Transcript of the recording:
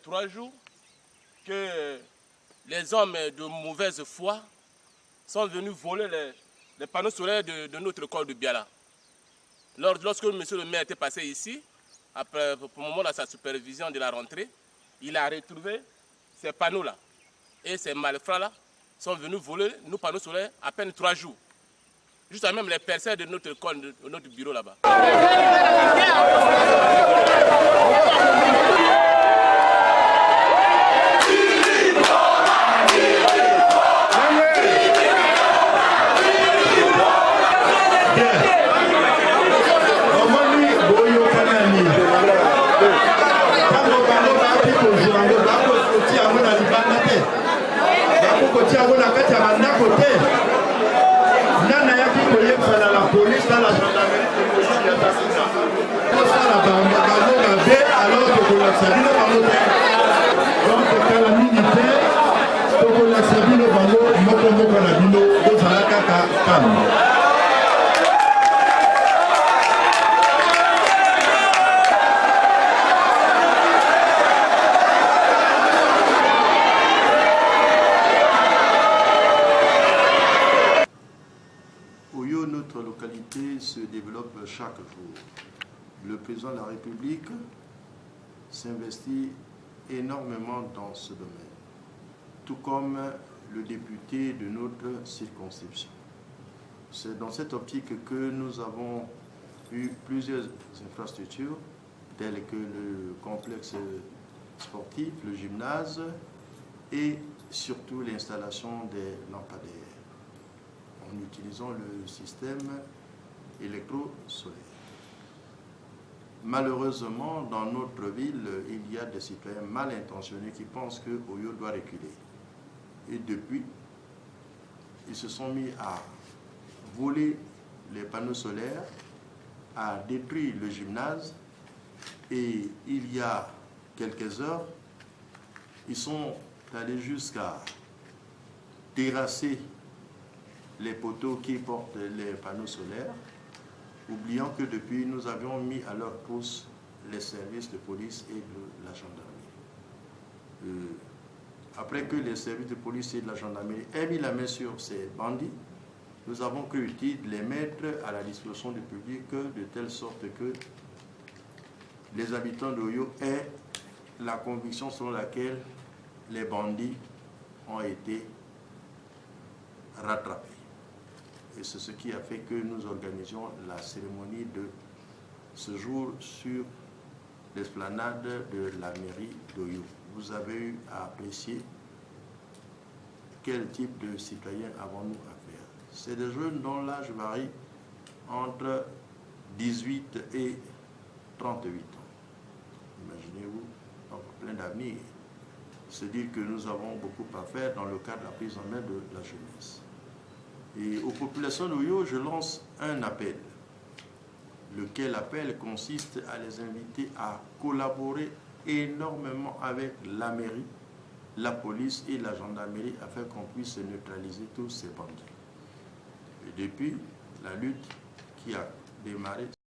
3 jours que les hommes de mauvaise foi sont venus voler les panneaux solaires de notre école de Biala. Lorsque monsieur le maire était passé ici, après, au moment de sa supervision de la rentrée, il a retrouvé ces panneaux-là. Et ces malfrats-là sont venus voler nos panneaux solaires à peine 3 jours. Juste à même les perceurs de notre école, de notre bureau là-bas. Oyo, notre localité se développe chaque jour. Le président de la République s'investit énormément dans ce domaine, tout comme le député de notre circonscription. C'est dans cette optique que nous avons eu plusieurs infrastructures, telles que le complexe sportif, le gymnase et surtout l'installation des lampadaires en utilisant le système électro-solaire. Malheureusement, dans notre ville, il y a des citoyens mal intentionnés qui pensent que Oyo doit reculer. Et depuis, ils se sont mis à voler les panneaux solaires, à détruire le gymnase. Et il y a quelques heures, ils sont allés jusqu'à terrasser les poteaux qui portent les panneaux solaires, oubliant que depuis, nous avions mis à leur pouce les services de police et de la gendarmerie. Après que les services de police et de la gendarmerie aient mis la main sur ces bandits, nous avons cru utile de les mettre à la disposition du public de telle sorte que les habitants d'Oyo aient la conviction selon laquelle les bandits ont été rattrapés. Et c'est ce qui a fait que nous organisions la cérémonie de ce jour sur l'esplanade de la mairie d'Oyo. Vous avez eu à apprécier quel type de citoyens avons-nous à faire. C'est des jeunes dont l'âge varie entre 18 et 38 ans. Imaginez-vous, donc plein d'avenir. C'est dire que nous avons beaucoup à faire dans le cadre de la prise en main de la jeunesse. Et aux populations d'Oyo, je lance un appel, lequel appel consiste à les inviter à collaborer énormément avec la mairie, la police et la gendarmerie afin qu'on puisse neutraliser tous ces bandits. Et depuis la lutte qui a démarré